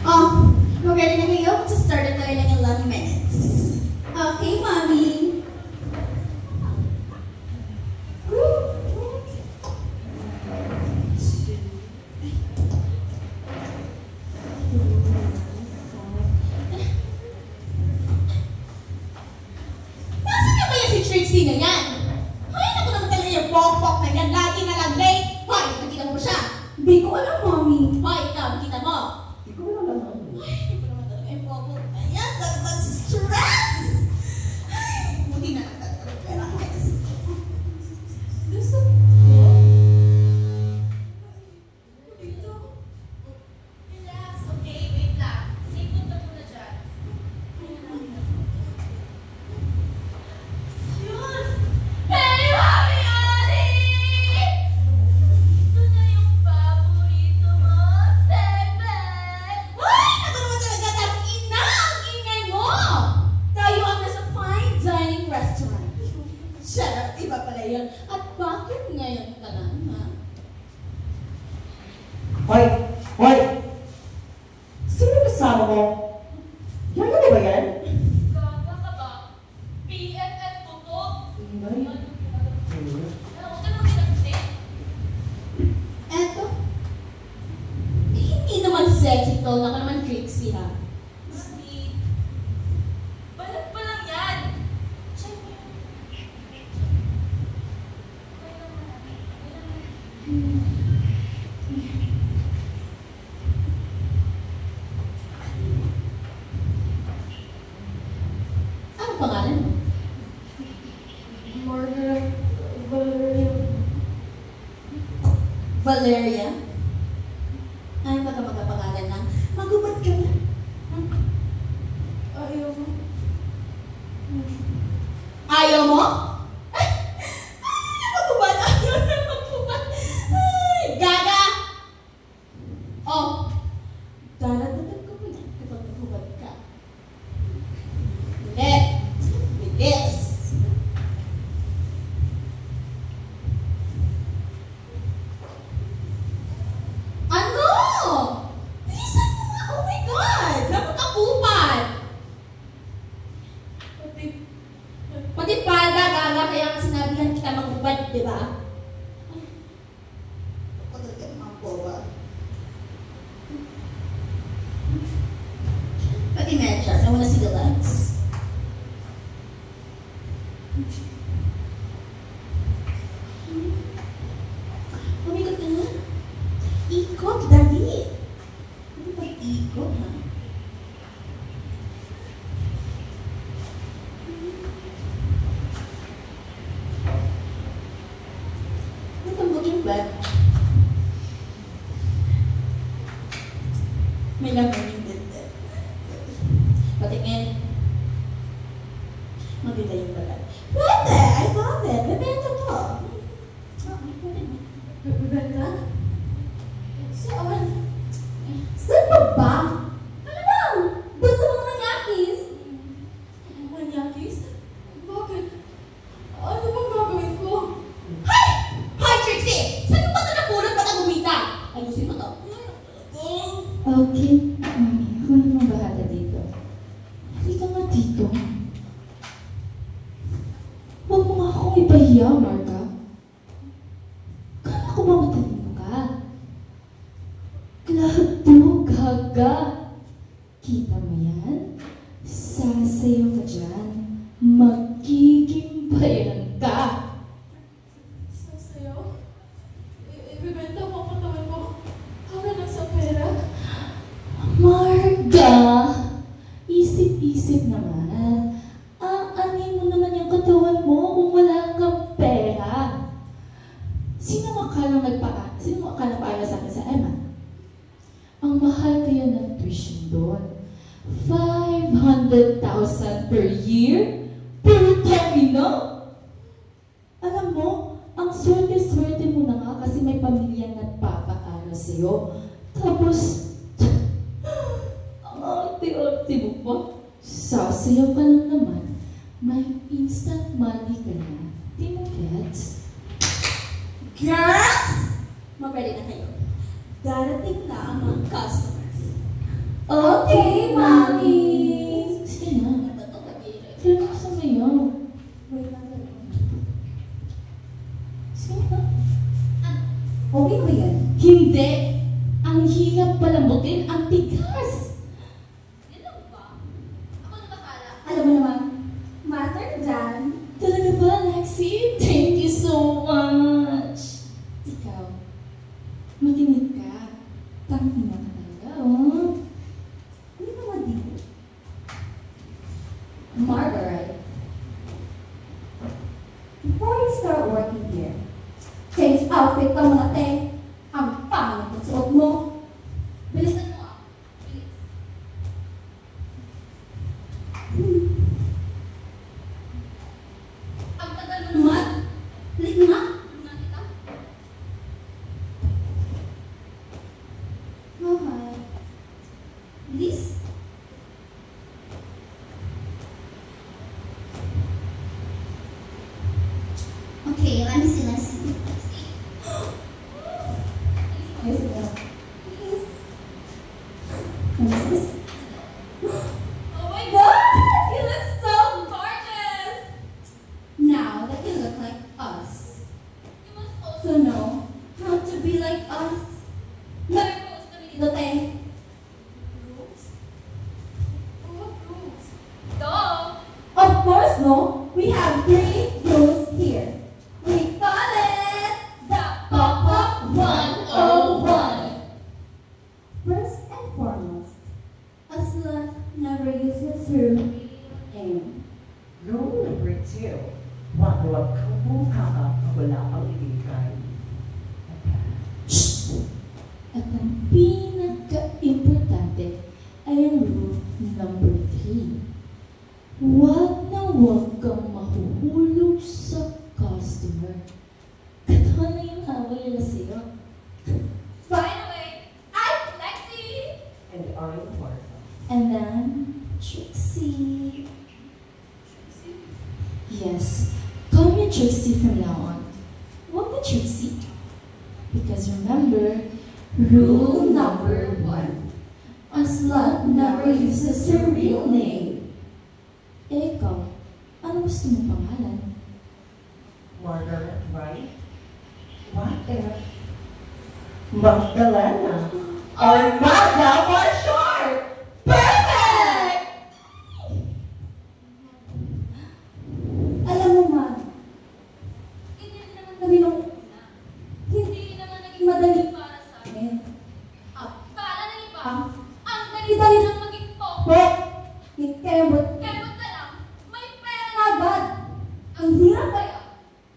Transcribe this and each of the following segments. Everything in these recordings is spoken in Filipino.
Oh, mag-ready na kayo? Mag-start na tayo ng 11 minutes. Okay, Mommy. Nasaan na kaya si Trixie na yan? Ay, naku naman talaga yung pok-pok na yan. Lagi na lang late. Hoy, nakita mo ba siya? Hindi ko alam, Mommy. Hoy, ikaw, nakita mo? Hindi ko alam. Ay, hindi ko naman talaga yung pok-pok na yan. Dagdag stress! Ay, buti na lang talaga. Pero, yes. Gusto mo? Dito. Relax, okay? Wait lang. Sipot na muna dyan. Yun! Hey, Mami Ali! Ito na yung paborito mo, Bebe! Ay, naku naman talaga. Tag-ina! Ang ingay mo! Tayo ang nasa fine dining restaurant. Shut iba pala yun. At bakit ngayon ka lang, ha? Hoy! Hoy! Sino kasama mo? Yan ka ba yan? Gaga ka ba? PFF ko to? Ingay. Huwag ka nang pinagsin. Eto. Hindi naman sexy to. Naka naman Trixie, ha? Mami, balat pa lang yan. Check mo yun. Okay lang, Mami. Okay lang. Anong pangalan mo? Margaret Valeria. Valeria? Ay, baka magkapangalan ng magubad ka na. Ayaw mo. Ayaw mo? Ay, magubad. Ayaw na magubad. Ay, gaga! Oh, daradagan ko mo yan kapag magubad ka. Ulit. Bilis. Ano? Bilisan mo nga. Oh my God! Napakakupan! Pati palda, gaga, kaya nga sinabihan kita magubad, di ba? Ay, ako talaga mga boba. Pati medyas, I wanna see the legs. Umikot ka na. Ikot, dali. Ano ba ikot, ha? Ano ang booking bag? May laman yung dente. Patingin. Maganda yung balat. Pwede! I love it! Bebenta to. Pwede mo. Bebenta? Saan? Saan pa ba? Ano lang? Doon sa mga manyakis. Manyakis? Bakit? Ano bang gagawin ko? Hi! Hi, Trixie! Saan yung bata napulot pa na gumita? Ayusin mo to. Okay, Mami. Ako naman bahala dito. Halika nga dito. Huwag mo nga akong ipahiya, Marka. Kala ko ba matalino ka? Klado, gaga. Kita mo yan? Sasayaw ka dyan. Magiging bayan ka. Sasayaw? Ibibenta mo ang katawan mo para lang sa pera? Marga! Isip-isip naman. Aanin mo naman yung katawan mo kung wala kang pera. Sino makalang paano sa akin sa Emma? Ang mahal kaya ng tuition doon. 500,000 per year? Per no? Alam mo, ang swerte-swerte mo na nga kasi may pamilya nagpapaaral sa'yo. Tapos, ang arte-arte mo pa. Sasayaw ka lang naman. May instant money ka na. Di mo gets? Girls! Mag-ready na kayo. Darating na ang mga customers. Okay, Mommy. Sige na. Ano ba ito kagire? Relax na mayaw. Wait lang dali. Sige na. Okay ba yan? Hindi. Ang hirap palambutin, ang tigas. Yan lang ba? Ako na bakala. Alam mo naman, master ka dyan. Talaga ba, Lexi? Thank you so much. Ikaw, makinig ka. Tangin na ka talaga, oh. Ano naman dito? Margaret, before you start working here, change outfit ka muna, te. Ang pangit ng suot mo. Bilisan mo ah. Bilis. Ang tagal mo naman. Balik nga. Tulungan kita. Okay. Bilis. Okay, let me see, let's see. Yes, yes. Yes. Oh my God! You look so gorgeous! Now that you look like us, You must also so know how to be like us. wear rose kami dito. Dito, te. Rose? What rose? Duh! Of course, no. We have 3 rules here. We call it The Pop-Up 101. first and foremost. A slut never uses her real name. Rule number 2. Huwag kang bumukaka pag wala kang ibigay. Shh! At ang pinaka-importante ay ang rule number 3. Huwag na huwag kang mahuhulog sa customer. Katawa na yung hawal nila sa'yo. By the way, I'm Lexi! And I'm Martha. And then, Trixie. Yes, call me Trixie from now on. Huwag na Trixie. Because remember, rule number 1. A slut never uses her real name. Eh, ikaw, ano gusto mong pangalan? Margaret, right? What if Magdalena or Magda for short? Perfect! Alam mo, man, Hindi naman kami nung Hindi naman naging madali para sa akin. amin. Akala ng iba, Ah. ang dali-dali lang maging pop. Ho! Ikemot Kaya ba't ka lang, may pera na. agad. Ang hirap kaya. Kaya,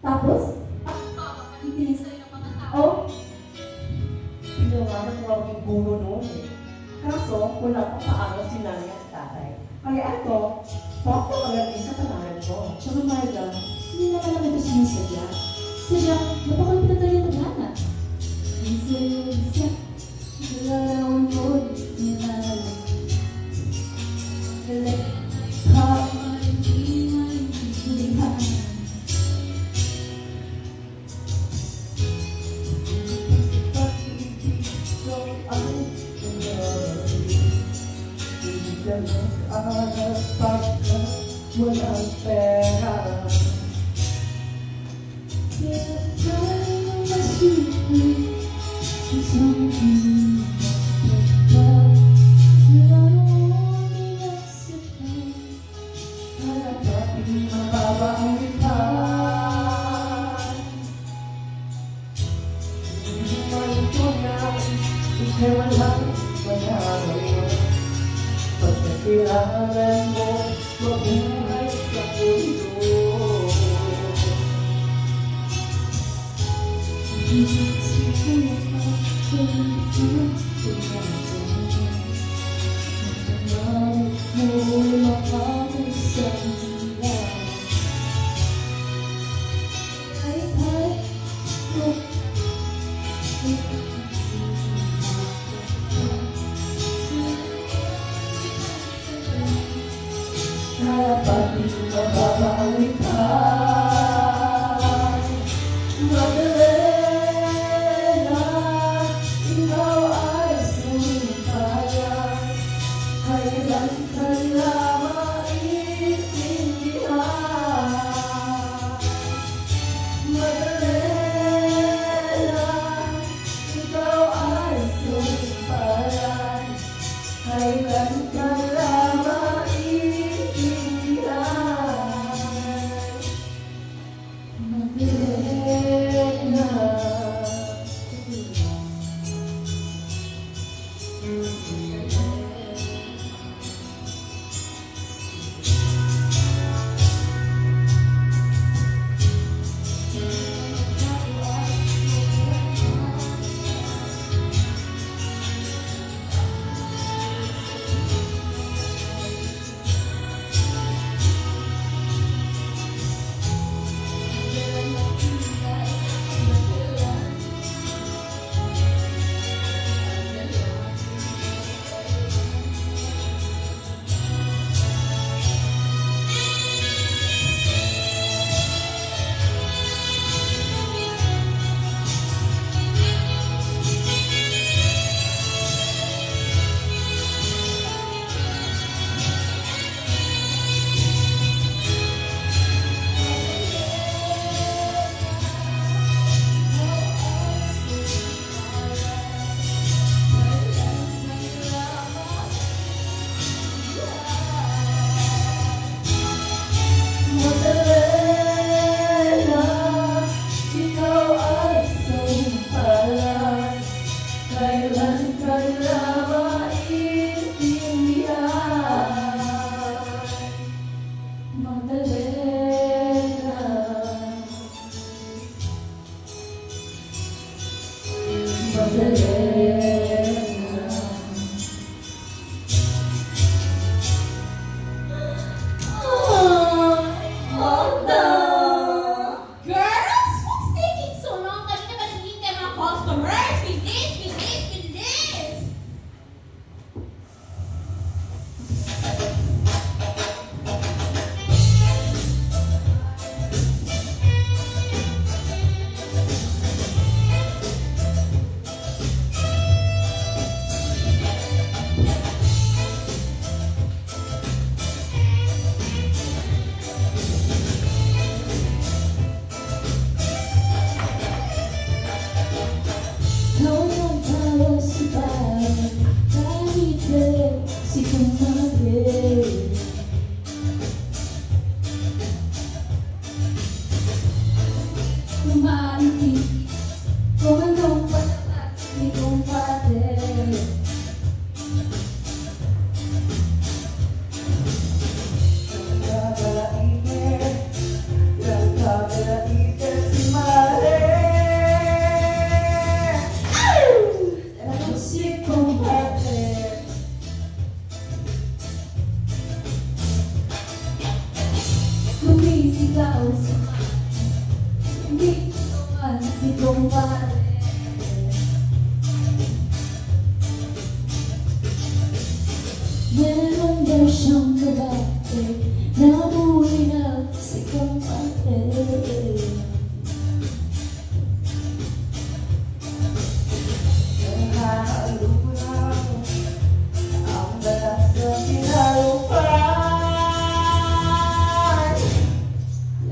Tapos, papapanigin sa'yo ng mga tao. oh, Pinawanan ko ang guro noon eh. Kaso, wala pa paano si nanay at tatay. Kaya ito, pokto agad din sa tanganan ko. Tsaka Marga, hindi naman namin ito sinasadya. Sadya, napakalapit na tayo tadhana. isa-isa, dalawang mo, nilalang. Galit ka, lihan. Walang pera. Kaya tayo masipin, isang pinapagpag, lalong inasipan. Kaya bakit mababa ang lipan? Hindi man tunay, ikaw lang manalo. Pagkakilala mo, mabuhay sa mundo. Kaya bakit mababa ang lipan? Magdalena, ikaw ay sumpayan. kailan ka lang maintindihan. Magdalena. Magdalena, ikaw ay sampalan, kailan ka lang maintindihan. Magdalena. Magdalena. Girls, what's taking so long? Kanina ba naghihintay mga customers? Bilis, bilis, bilis! Ikaw ang tawa sa bahay, kahit galit si kumare. Lumaanting kung anong patapat ni kumpare. Si Mare. Ako si kumpare. Sumisigaw sa hindi ko man si kumpare. Meron daw siyang babae na huli na si kumpare. Nahahalulang ang lakas ng pinalupan.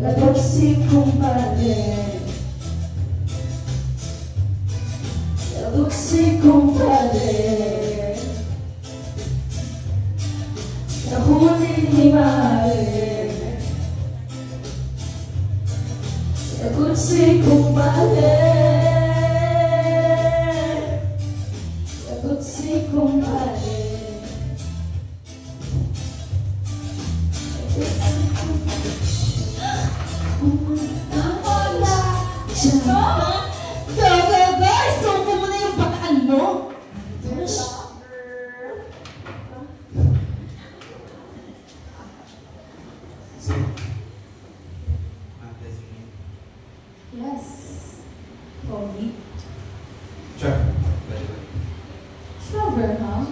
Labog si kumpare. Labog si kumpare. Nahuli ni Mare. Labog si kumpare. Labog si kumpare. Wala siya. Go, go, go! Isuko mo na yung bataan mo. So, designate. Yes. Pogi. Sure. Very good. Slover, huh?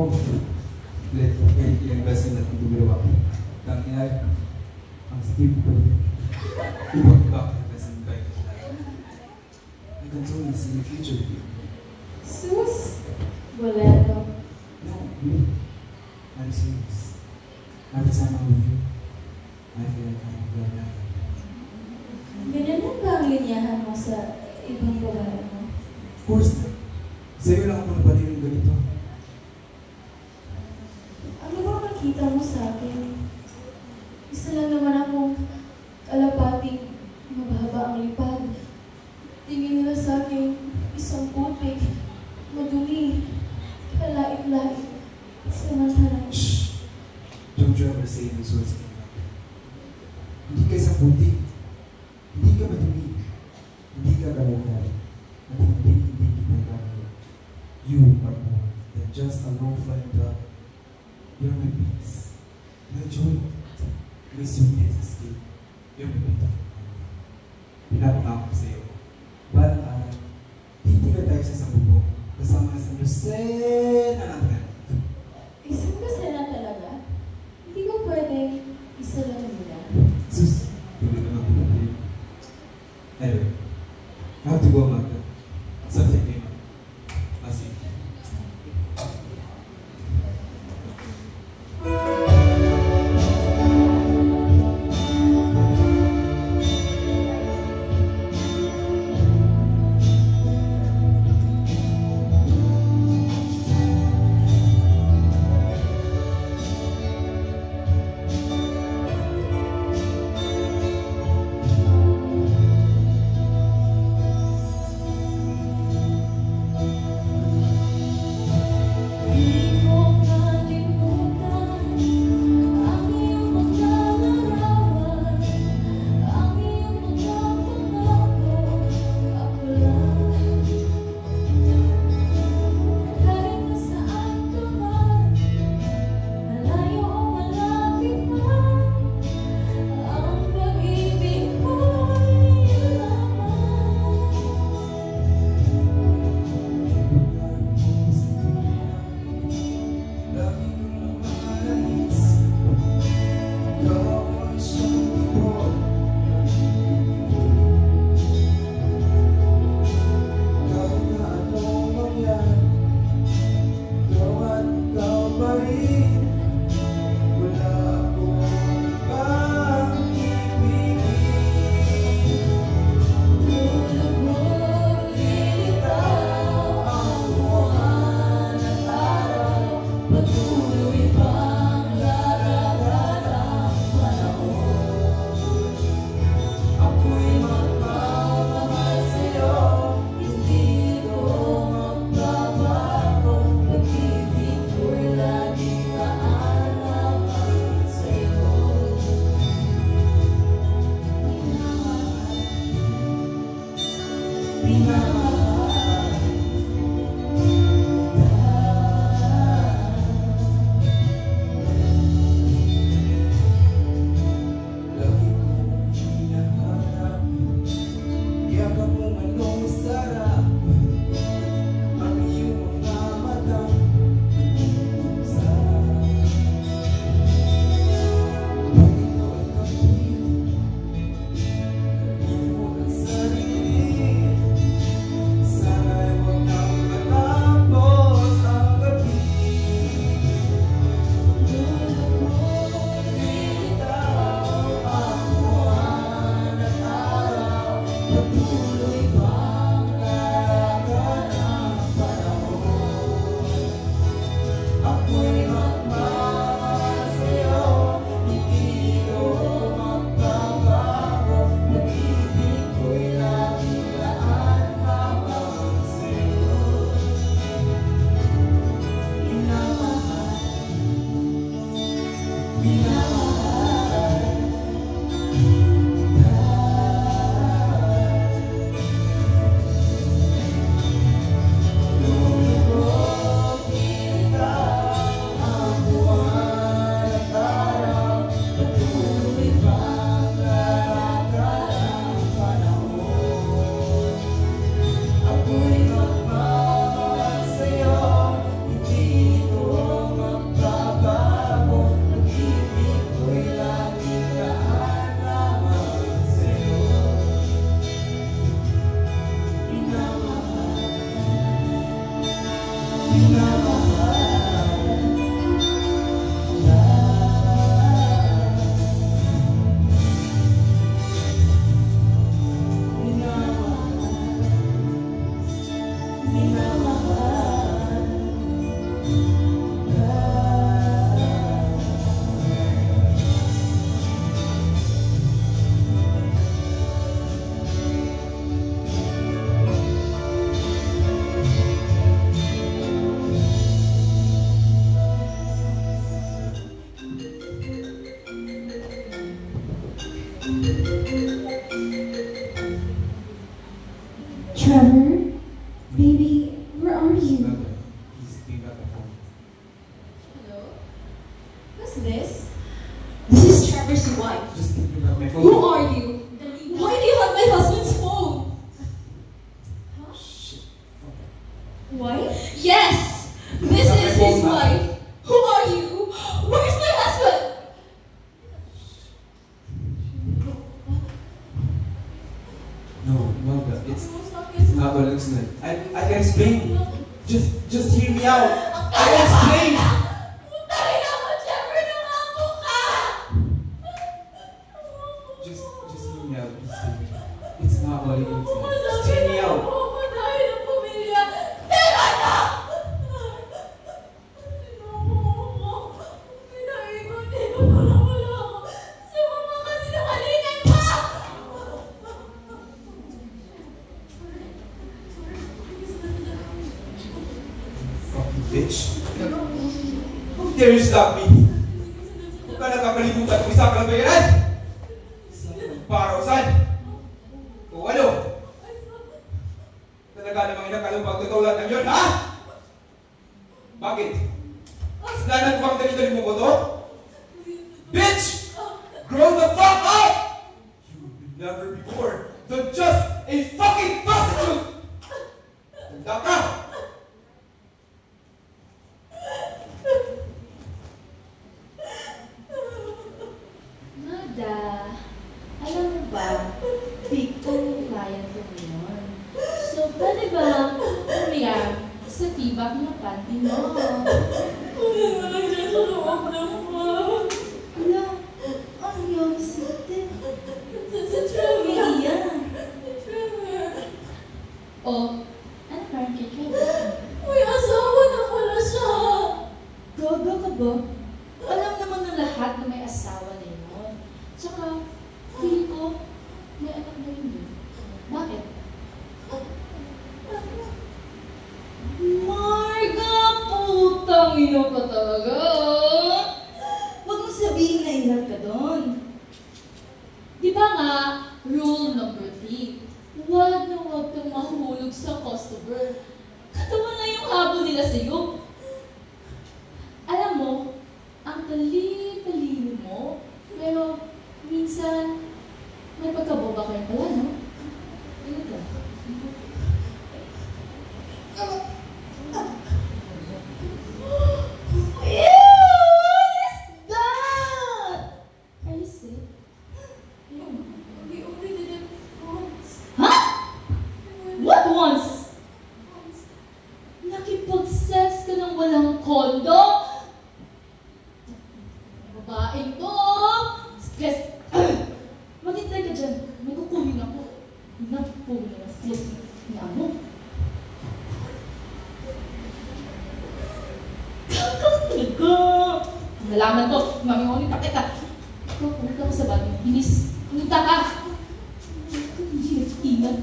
mo. Kahit ilang beses na itong gumagawa. Tangyari, ang skip ko yun. Ibang back na beses back to life. I can totally see the future with you. Sus! Boleto. No, really. I'm serious. Every time I'm with you, I feel like I'm glad now. Ganyan lang ba ang linyahan mo sa ibang babae mo? Of course not. Sa'yo lang ako nabaliw ng ganito. Ano ba nakita mo sa akin? Isa lang naman akong kalapating mababa ang lipad. Tingin nila sa akin isang putik, madumi, kalait-lait, samantalang. Shh! Don't you ever say those words anymore. Hindi ka isang puti. Hindi ka madumi. Hindi ka kalagay. At hindi kita gagawin. You are more than just a low-flying dove. You're my peace, my joy, my sweetest escape. You're my beautiful. Pinapangako ko sa'yo. Balang araw, titigil tayo sa isang bubong. Kasama sa Lucena natin. Isang kasena talaga? Hindi ko pwedeng isa lang nila. Sus, tuloy naman ko natin. Anyway, I have to go, Magda. Something came up. I'll see you. Trevor? Baby, where are you? Melda, please pick up the phone. Hello? What's this? This is Trevor's wife. Just pick up my phone. Who are you? Why do you have my husband's phone? Huh? Shit. Wife? Yes! This Pick up my is phone his now. wife. Who are you? Where's my husband? No, Melda, it's not what it looks like. I can explain. Just hear me out. I can explain. Putay na mo, Trevor, nangako ka! Just hear me out. It's not what it looks like. Just hear me out. Pumapatay ng pamilya. Teka na! Pinaikot-ikot ko lang wala ako sa mga kasinungalingan mo! Fucking bitch. How dare you stop me? Huwag ka nakakalimutan kung isa ka lang bayaran. Isa ka ng parusan. O ano? Talaga namang inakalong pagtutulad ng yun, ha? Bakit? Kasalanan ko bang dali-dali mo ko to? Bitch! Grow the fuck up! You will never be more than just a fucking prostitute! Tanda ka! Nada, alam mo ba, big kong client ko ngayon. So, pwede ba umiyak sa tibak ng panty mo? Kuya na lang dyan sa loob ng bar. Wala, ang yung site. Sa Trevor. Umiiyak. Trevor. O, ano parang kay Trevor? May asawa na pala siya. Gaga ka ba? Alam naman ng lahat na may asawa na yun. Tsaka, feeling ko, may anak na yun yun. Bakit? Marga, putang ino ka talaga. Huwag mo sabihin na in love ka doon. Di ba nga, rule number 3, huwag na huwag kang mahulog sa customer. Katawan na yung habol nila sa'yo. Alam mo, ang talino mo, pero minsan, may pagkaboba ka rin pala, no? Ano ka? Ew! What is that? Are you sick? We only did it once. Huh? What once? Once. Nakipag-sex ka ng walang kondo? Babaeng to! Stress! Maghintay ka dyan. May kukunin ako. Napupunin na stress na mo. Kakalaga! Nalaman ko, mamimoni pa kita. Ikaw, pumunta ko sa bagay. Bilis, pumunta ka! Ikaw, hindi nag-ingat.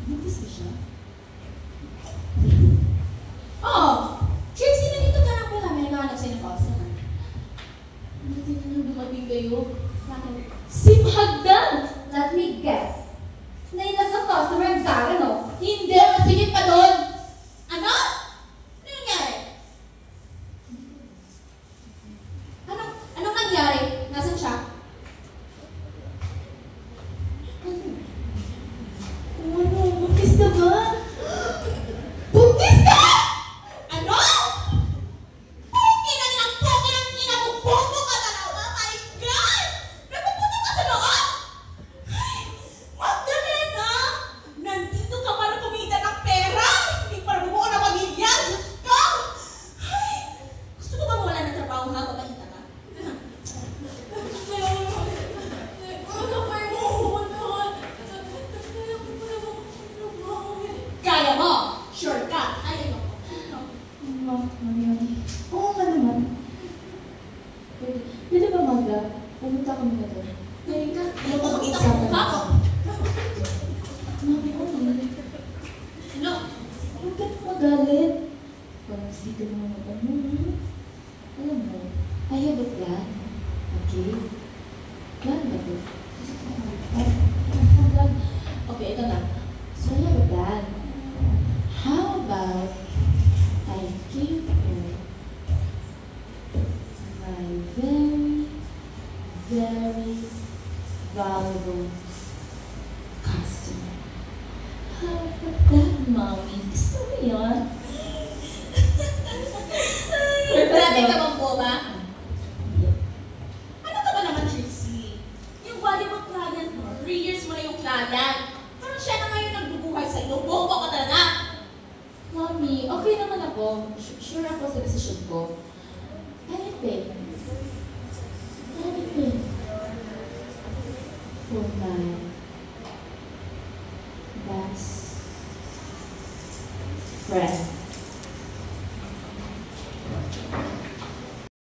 Buntis ka siya? Oh! Trixie, nandito ka na pala. May naghahanap sa'yo ng customer. Buti na nang dumating kayo. Bakit? Simhagdan! Let me guess. Nailag ng customer ang Zara, no? Hindi! Masigit pa doon! Ano? Ano nangyari? Anong nangyari? Nasaan siya? ito na. So, alam ba, how about I give her my very, very valuable customer. How about that, Mommy? Gusto mo yun? Grabe ka bang boba? Ano ka ba naman, Trixie? Yung valuable client mo, 3 years mo na yung client. Parang siya na ngayon nagbubuhay sa iyo. Boba ka talaga. Mommy, okay naman ako. Sure ako sa desisyon ko. Anything. Anything. For my best friend.